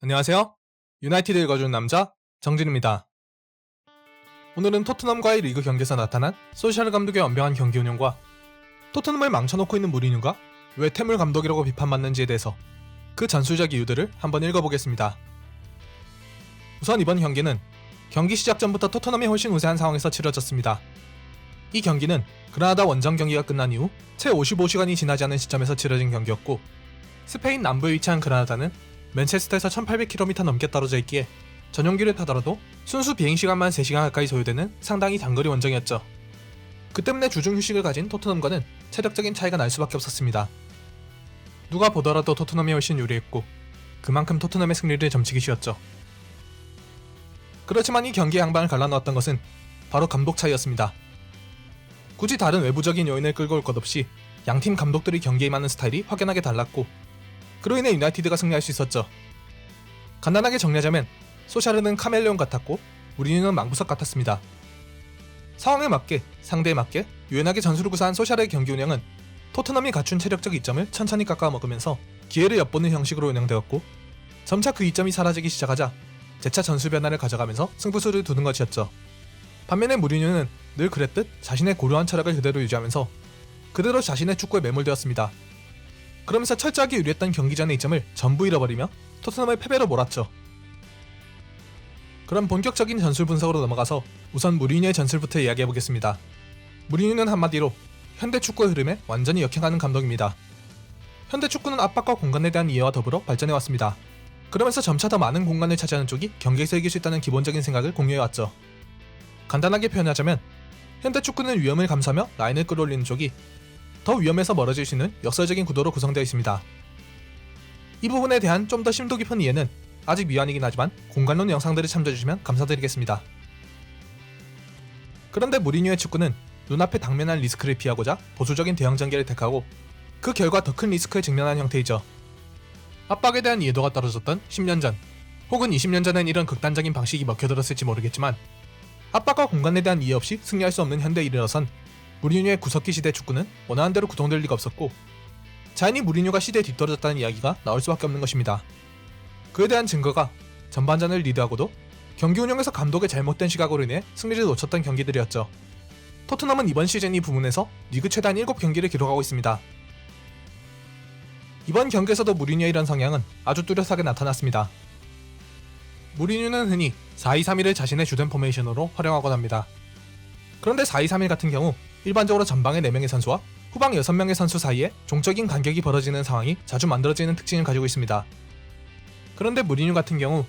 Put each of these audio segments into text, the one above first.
안녕하세요. 유나이티드 읽어주는 남자 정진입니다. 오늘은 토트넘과의 리그 경기에서 나타난 소셜 감독의 연병한 경기 운영과 토트넘을 망쳐놓고 있는 무리뉴가 왜 태물 감독이라고 비판받는지에 대해서 그 전술적 이유들을 한번 읽어보겠습니다. 우선 이번 경기는 경기 시작 전부터 토트넘이 훨씬 우세한 상황에서 치러졌습니다. 이 경기는 그라나다 원정 경기가 끝난 이후 채 55시간이 지나지 않은 시점에서 치러진 경기였고, 스페인 남부에 위치한 그라나다는 맨체스터에서 1800km 넘게 떨어져 있기에 전용기를 타더라도 순수 비행시간만 3시간 가까이 소요되는 상당히 장거리 원정이었죠. 그 때문에 주중 휴식을 가진 토트넘과는 체력적인 차이가 날 수밖에 없었습니다. 누가 보더라도 토트넘이 훨씬 유리했고, 그만큼 토트넘의 승리를 점치기 쉬웠죠. 그렇지만 이 경기의 양반을 갈라놓았던 것은 바로 감독 차이였습니다. 굳이 다른 외부적인 요인을 끌고 올 것 없이 양팀 감독들이 경기에 임하는 스타일이 확연하게 달랐고, 그로 인해 유나이티드가 승리할 수 있었죠. 간단하게 정리하자면 소샤르는 카멜레온 같았고 무리뉴는 망부석 같았습니다. 상황에 맞게, 상대에 맞게 유연하게 전술을 구사한 소샤르의 경기 운영은 토트넘이 갖춘 체력적 이점을 천천히 깎아 먹으면서 기회를 엿보는 형식으로 운영되었고, 점차 그 이점이 사라지기 시작하자 재차 전술 변화를 가져가면서 승부수를 두는 것이었죠. 반면에 무리뉴는 늘 그랬듯 자신의 고루한 철학을 그대로 유지하면서 그대로 자신의 축구에 매몰되었습니다. 그러면서 철저하게 유리했던 경기 전의 이점을 전부 잃어버리며 토트넘을 패배로 몰았죠. 그럼 본격적인 전술 분석으로 넘어가서 우선 무리뉴의 전술부터 이야기해보겠습니다. 무리뉴는 한마디로 현대 축구의 흐름에 완전히 역행하는 감독입니다. 현대 축구는 압박과 공간에 대한 이해와 더불어 발전해왔습니다. 그러면서 점차 더 많은 공간을 차지하는 쪽이 경기에서 이길 수 있다는 기본적인 생각을 공유해왔죠. 간단하게 표현하자면 현대 축구는 위험을 감수하며 라인을 끌어올리는 쪽이 더 위험해서 멀어질 수 있는 역설적인 구도로 구성되어 있습니다. 이 부분에 대한 좀 더 심도 깊은 이해는 아직 미완이긴 하지만 공간론 영상들을 참조해주시면 감사드리겠습니다. 그런데 무리뉴의 축구는 눈앞에 당면한 리스크를 피하고자 보수적인 대형 전개를 택하고, 그 결과 더 큰 리스크에 직면한 형태이죠. 압박에 대한 이해도가 떨어졌던 10년 전 혹은 20년 전엔 이런 극단적인 방식이 먹혀들었을지 모르겠지만, 압박과 공간에 대한 이해 없이 승리할 수 없는 현대에 이르러선 무리뉴의 구석기 시대 축구는 원하는 대로 구동될 리가 없었고, 자연히 무리뉴가 시대에 뒤떨어졌다는 이야기가 나올 수밖에 없는 것입니다. 그에 대한 증거가 전반전을 리드하고도 경기 운영에서 감독의 잘못된 시각으로 인해 승리를 놓쳤던 경기들이었죠. 토트넘은 이번 시즌 이 부분에서 리그 최단 7경기를 기록하고 있습니다. 이번 경기에서도 무리뉴의 이런 성향은 아주 뚜렷하게 나타났습니다. 무리뉴는 흔히 4-2-3-1을 자신의 주된 포메이션으로 활용하곤 합니다. 그런데 4-2-3-1 같은 경우 일반적으로 전방의 4명의 선수와 후방 6명의 선수 사이에 종적인 간격이 벌어지는 상황이 자주 만들어지는 특징을 가지고 있습니다. 그런데 무리뉴 같은 경우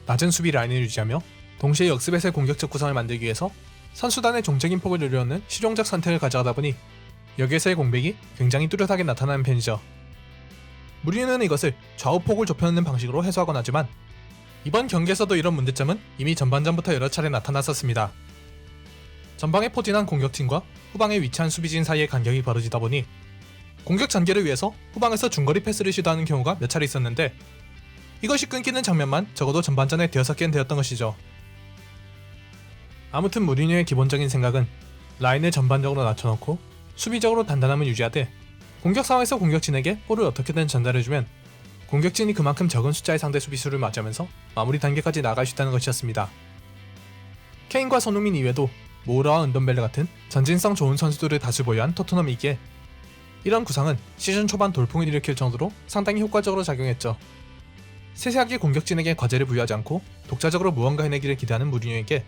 낮은 수비 라인을 유지하며 동시에 역습에서의 공격적 구성을 만들기 위해서 선수단의 종적인 폭을 늘려놓는 실용적 선택을 가져가다 보니 여기에서의 공백이 굉장히 뚜렷하게 나타나는 편이죠. 무리뉴는 이것을 좌우 폭을 좁혀놓는 방식으로 해소하곤 하지만, 이번 경기에서도 이런 문제점은 이미 전반전부터 여러 차례 나타났었습니다. 전방에 포진한 공격진과 후방에 위치한 수비진 사이의 간격이 벌어지다 보니 공격 전개를 위해서 후방에서 중거리 패스를 시도하는 경우가 몇 차례 있었는데, 이것이 끊기는 장면만 적어도 전반전에 대여섯 개는 되었던 것이죠. 아무튼 무리뉴의 기본적인 생각은 라인을 전반적으로 낮춰놓고 수비적으로 단단함을 유지하되, 공격 상황에서 공격진에게 볼을 어떻게든 전달해주면 공격진이 그만큼 적은 숫자의 상대 수비수를 맞이하면서 마무리 단계까지 나아갈 수 있다는 것이었습니다. 케인과 손흥민 이외에도 모우라와 은돈벨레 같은 전진성 좋은 선수들을 다수 보유한 토트넘이기에 이런 구상은 시즌 초반 돌풍을 일으킬 정도로 상당히 효과적으로 작용했죠. 세세하게 공격진에게 과제를 부여하지 않고 독자적으로 무언가 해내기를 기대하는 무리뉴에게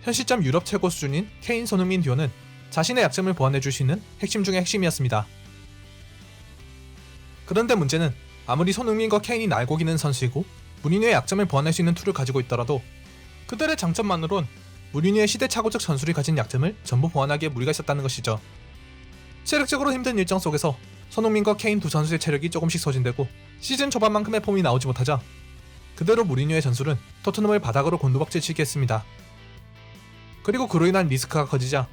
현 시점 유럽 최고 수준인 케인 손흥민 듀오는 자신의 약점을 보완해줄 수 있는 핵심 중의 핵심이었습니다. 그런데 문제는 아무리 손흥민과 케인이 날고 기는 선수이고 무리뉴의 약점을 보완할 수 있는 툴을 가지고 있더라도 그들의 장점만으론 무리뉴의 시대착오적 전술이 가진 약점을 전부 보완하기에 무리가 있었다는 것이죠. 체력적으로 힘든 일정 속에서 손흥민과 케인 두 선수의 체력이 조금씩 소진되고 시즌 초반만큼의 폼이 나오지 못하자 그대로 무리뉴의 전술은 토트넘을 바닥으로 곤두박질 치게 했습니다. 그리고 그로 인한 리스크가 커지자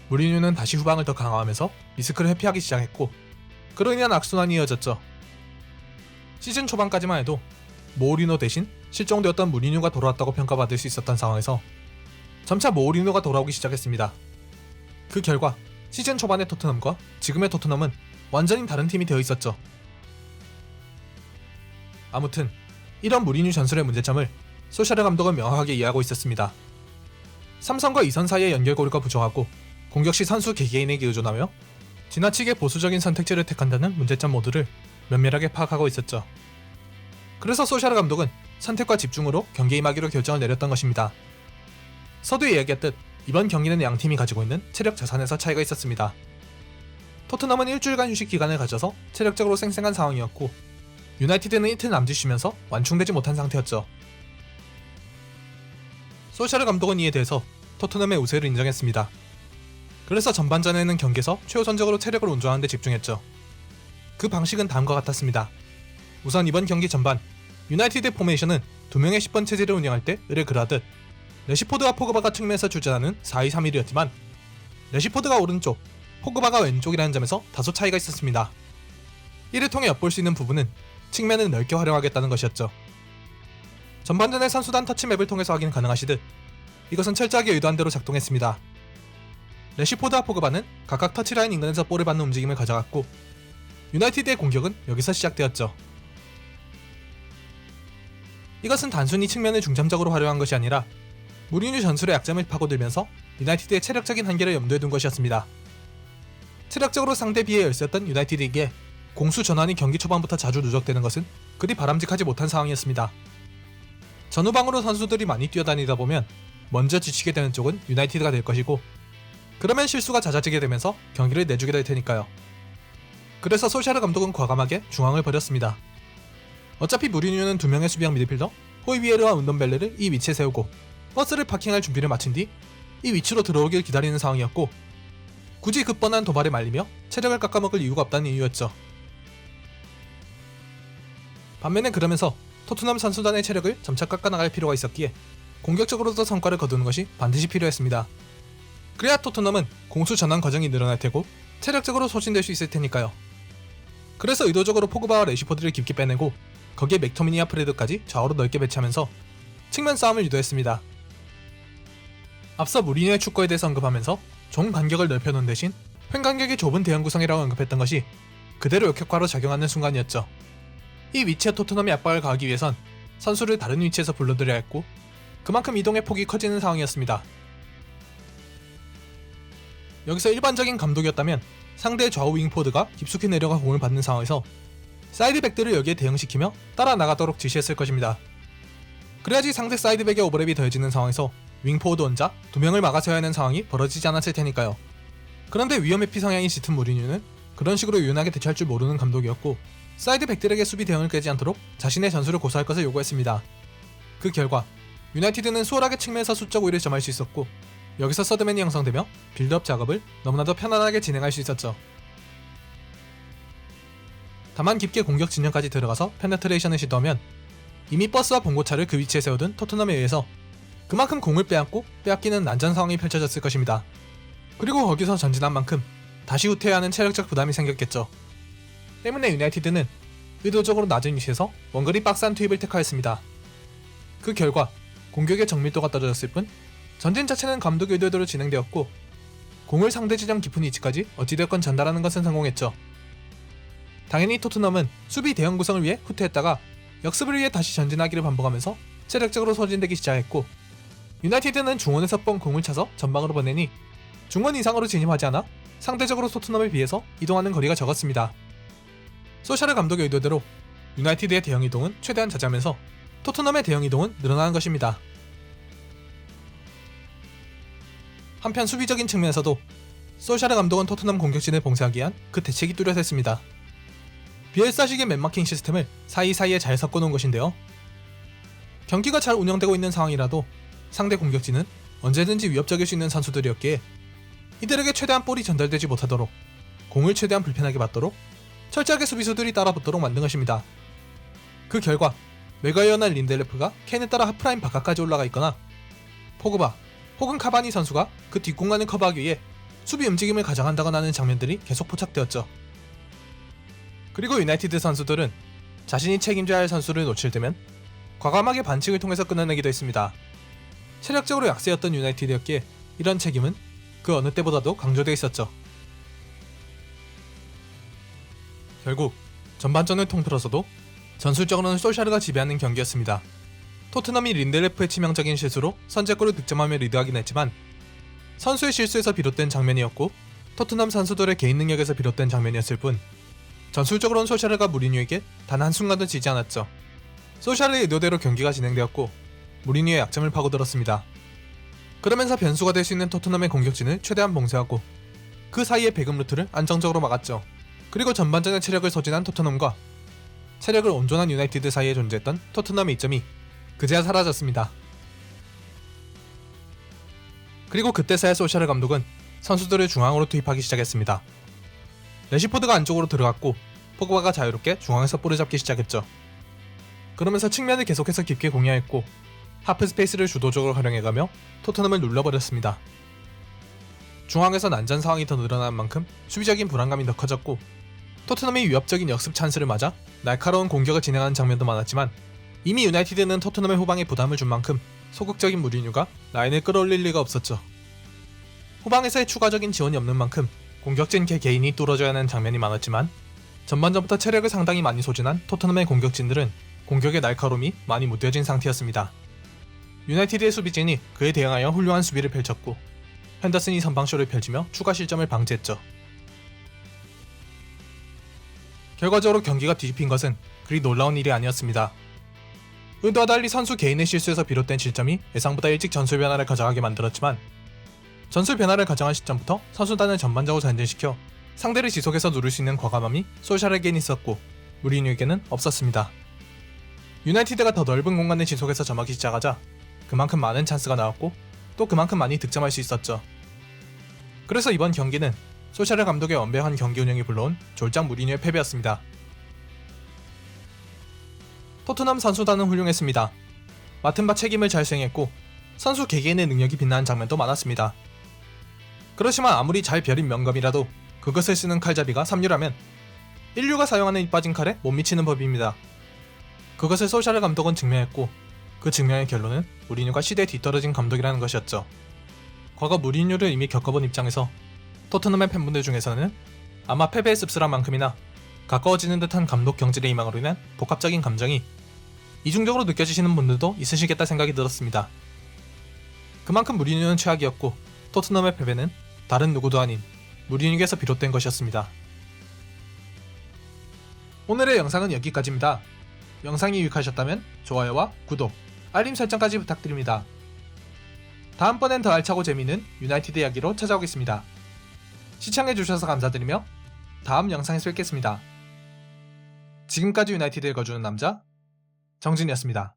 무리뉴는 다시 후방을 더 강화하면서 리스크를 회피하기 시작했고, 그로 인한 악순환이 이어졌죠. 시즌 초반까지만 해도 모우리노 대신 실종되었던 무리뉴가 돌아왔다고 평가받을 수 있었던 상황에서 점차 모우리노가 돌아오기 시작했습니다. 그 결과 시즌 초반의 토트넘과 지금의 토트넘은 완전히 다른 팀이 되어 있었죠. 아무튼 이런 무리뉴 전술의 문제점을 소샤르 감독은 명확하게 이해하고 있었습니다. 삼성과 2선 사이의 연결고리가 부족하고 공격 시 선수 개개인에게 의존하며 지나치게 보수적인 선택지를 택한다는 문제점 모두를 면밀하게 파악하고 있었죠. 그래서 소샤르 감독은 선택과 집중으로 경기에 임하기로 결정을 내렸던 것입니다. 서두에 이야기했듯 이번 경기는 양팀이 가지고 있는 체력 자산에서 차이가 있었습니다. 토트넘은 일주일간 휴식 기간을 가져서 체력적으로 쌩쌩한 상황이었고 유나이티드는 이틀 남짓 쉬면서 완충되지 못한 상태였죠. 소샤르 감독은 이에 대해서 토트넘의 우세를 인정했습니다. 그래서 전반전에는 경기에서 최우선적으로 체력을 온전하는 데 집중했죠. 그 방식은 다음과 같았습니다. 우선 이번 경기 전반 유나이티드 포메이션은 2명의 10번 체제를 운영할 때 을을 그라듯 레시포드와 포그바가 측면에서 출전하는 4-2-3-1이었지만 레시포드가 오른쪽, 포그바가 왼쪽이라는 점에서 다소 차이가 있었습니다. 이를 통해 엿볼 수 있는 부분은 측면을 넓게 활용하겠다는 것이었죠. 전반전의 선수단 터치맵을 통해서 확인 가능하시듯 이것은 철저하게 의도한 대로 작동했습니다. 레시포드와 포그바는 각각 터치라인 인근에서 볼을 받는 움직임을 가져갔고 유나이티드의 공격은 여기서 시작되었죠. 이것은 단순히 측면을 중점적으로 활용한 것이 아니라 무리뉴 전술의 약점을 파고들면서 유나이티드의 체력적인 한계를 염두에 둔 것이었습니다. 체력적으로 상대 비에 열세였던 유나이티드에게 공수 전환이 경기 초반부터 자주 누적되는 것은 그리 바람직하지 못한 상황이었습니다. 전후방으로 선수들이 많이 뛰어다니다 보면 먼저 지치게 되는 쪽은 유나이티드가 될 것이고 그러면 실수가 잦아지게 되면서 경기를 내주게 될 테니까요. 그래서 소샤르 감독은 과감하게 중앙을 버렸습니다. 어차피 무리뉴는 2명의 수비형 미드필더 호이비에르와 운돈벨레를 이 위치에 세우고 버스를 파킹할 준비를 마친 뒤 이 위치로 들어오길 기다리는 상황이었고 굳이 그 뻔한 도발에 말리며 체력을 깎아먹을 이유가 없다는 이유였죠. 반면에 그러면서 토트넘 선수단의 체력을 점차 깎아나갈 필요가 있었기에 공격적으로도 성과를 거두는 것이 반드시 필요했습니다. 그래야 토트넘은 공수 전환 과정이 늘어날 테고 체력적으로 소진될 수 있을 테니까요. 그래서 의도적으로 포그바와 레시포드를 깊게 빼내고 거기에 맥토미니와 프레드까지 좌우로 넓게 배치하면서 측면 싸움을 유도했습니다. 앞서 무리뉴의 축구에 대해서 언급하면서 종 간격을 넓혀놓은 대신 횡 간격이 좁은 대형 구성이라고 언급했던 것이 그대로 역효과로 작용하는 순간이었죠. 이 위치에 토트넘이 압박을 가하기 위해선 선수를 다른 위치에서 불러들여야 했고 그만큼 이동의 폭이 커지는 상황이었습니다. 여기서 일반적인 감독이었다면 상대의 좌우 윙포드가 깊숙이 내려가 공을 받는 상황에서 사이드백들을 여기에 대응시키며 따라 나가도록 지시했을 것입니다. 그래야지 상대 사이드백의 오버랩이 더해지는 상황에서 윙포워드 혼자 2명을 막아서야 하는 상황이 벌어지지 않았을 테니까요. 그런데 위험 회피 성향이 짙은 무리뉴는 그런 식으로 유연하게 대처할 줄 모르는 감독이었고 사이드백들에게 수비 대응을 깨지 않도록 자신의 전술을 고수할 것을 요구했습니다. 그 결과 유나이티드는 수월하게 측면에서 수적 우위를 점할 수 있었고 여기서 서드맨이 형성되며 빌드업 작업을 너무나도 편안하게 진행할 수 있었죠. 다만 깊게 공격 진영까지 들어가서 페네트레이션을 시도하면 이미 버스와 봉고차를 그 위치에 세워둔 토트넘에 의해서 그만큼 공을 빼앗기는 난전 상황이 펼쳐졌을 것입니다. 그리고 거기서 전진한 만큼 다시 후퇴해야 하는 체력적 부담이 생겼겠죠. 때문에 유나이티드는 의도적으로 낮은 위치에서 원거리 박스한 투입을 택하였습니다. 그 결과 공격의 정밀도가 떨어졌을 뿐 전진 자체는 감독의 의도대로 진행되었고 공을 상대 지점 깊은 위치까지 어찌되었건 전달하는 것은 성공했죠. 당연히 토트넘은 수비 대형 구성을 위해 후퇴했다가 역습을 위해 다시 전진하기를 반복하면서 체력적으로 소진되기 시작했고 유나이티드는 중원에서 뻥 공을 차서 전방으로 보내니 중원 이상으로 진입하지 않아 상대적으로 토트넘에 비해서 이동하는 거리가 적었습니다. 소샤르 감독의 의도대로 유나이티드의 대형 이동은 최대한 자제하면서 토트넘의 대형 이동은 늘어나는 것입니다. 한편 수비적인 측면에서도 소샤르 감독은 토트넘 공격진을 봉쇄하기 위한 그 대책이 뚜렷했습니다. 비엘사식의 맨마킹 시스템을 사이사이에 잘 섞어놓은 것인데요. 경기가 잘 운영되고 있는 상황이라도 상대 공격진은 언제든지 위협적일 수 있는 선수들이었기에 이들에게 최대한 볼이 전달되지 못하도록 공을 최대한 불편하게 받도록 철저하게 수비수들이 따라붙도록 만든 것입니다. 그 결과 메가이어나 린델레프가 캔에 따라 하프라인 바깥까지 올라가 있거나 포그바 혹은 카바니 선수가 그 뒷공간을 커버하기 위해 수비 움직임을 가장한다거나 하는 장면들이 계속 포착되었죠. 그리고 유나이티드 선수들은 자신이 책임져야 할 선수를 놓칠 때면 과감하게 반칙을 통해서 끊어내기도 했습니다. 체력적으로 약세였던 유나이티드였기에 이런 책임은 그 어느 때보다도 강조되어 있었죠. 결국 전반전을 통틀어서도 전술적으로는 솔샤르가 지배하는 경기였습니다. 토트넘이 린델레프의 치명적인 실수로 선제골을 득점하며 리드하긴 했지만 선수의 실수에서 비롯된 장면이었고 토트넘 선수들의 개인 능력에서 비롯된 장면이었을 뿐 전술적으로는 솔샤르가 무리뉴에게 단 한순간도 지지 않았죠. 솔샤르의 의도대로 경기가 진행되었고 무리뉴의 약점을 파고들었습니다. 그러면서 변수가 될 수 있는 토트넘의 공격진을 최대한 봉쇄하고 그 사이의 배급 루트를 안정적으로 막았죠. 그리고 전반전의 체력을 소진한 토트넘과 체력을 온전한 유나이티드 사이에 존재했던 토트넘의 이점이 그제야 사라졌습니다. 그리고 그때서야 솔샤르 감독은 선수들을 중앙으로 투입하기 시작했습니다. 레시포드가 안쪽으로 들어갔고 포그바가 자유롭게 중앙에서 볼을 잡기 시작했죠. 그러면서 측면을 계속해서 깊게 공략했고 하프 스페이스를 주도적으로 활용해가며 토트넘을 눌러버렸습니다. 중앙에서 난전 상황이 더 늘어난 만큼 수비적인 불안감이 더 커졌고 토트넘이 위협적인 역습 찬스를 맞아 날카로운 공격을 진행하는 장면도 많았지만 이미 유나이티드는 토트넘의 후방에 부담을 준 만큼 소극적인 무리뉴가 라인을 끌어올릴 리가 없었죠. 후방에서의 추가적인 지원이 없는 만큼 공격진 개개인이 뚫어줘야 하는 장면이 많았지만 전반전부터 체력을 상당히 많이 소진한 토트넘의 공격진들은 공격의 날카로움이 많이 무뎌진 상태였습니다. 유나이티드의 수비진이 그에 대응하여 훌륭한 수비를 펼쳤고 henderson이 선방쇼를 펼치며 추가 실점을 방지했죠. 결과적으로 경기가 뒤집힌 것은 그리 놀라운 일이 아니었습니다. 의도와 달리 선수 개인의 실수에서 비롯된 실점이 예상보다 일찍 전술 변화를 가져가게 만들었지만 전술 변화를 가정한 시점부터 선수단을 전반적으로 전진시켜 상대를 지속해서 누를 수 있는 과감함이 솔샤르에겐 있었고 무리뉴에게는 없었습니다. 유나이티드가 더 넓은 공간을 지속해서 점하기 시작하자 그만큼 많은 찬스가 나왔고 또 그만큼 많이 득점할 수 있었죠. 그래서 이번 경기는 솔샤르 감독의 완벽한 경기 운영이 불러온 졸작 무리뉴의 패배였습니다. 토트넘 선수단은 훌륭했습니다. 맡은 바 책임을 잘 수행했고 선수 개개인의 능력이 빛나는 장면도 많았습니다. 그렇지만 아무리 잘 벼린 명검이라도 그것을 쓰는 칼잡이가 3류라면 1류가 사용하는 이빠진 칼에 못 미치는 법입니다. 그것을 솔샤르 감독은 증명했고 그 증명의 결론은 무리뉴가 시대에 뒤떨어진 감독이라는 것이었죠. 과거 무리뉴를 이미 겪어본 입장에서 토트넘의 팬분들 중에서는 아마 패배의 씁쓸한 만큼이나 가까워지는 듯한 감독 경질의 희망으로 인한 복합적인 감정이 이중적으로 느껴지시는 분들도 있으시겠다 생각이 들었습니다. 그만큼 무리뉴는 최악이었고 토트넘의 패배는 다른 누구도 아닌 무리뉴에게서 비롯된 것이었습니다. 오늘의 영상은 여기까지입니다. 영상이 유익하셨다면 좋아요와 구독, 알림 설정까지 부탁드립니다. 다음번엔 더 알차고 재미있는 유나이티드 이야기로 찾아오겠습니다. 시청해주셔서 감사드리며 다음 영상에서 뵙겠습니다. 지금까지 유나이티드를 거주는 남자 정진이었습니다.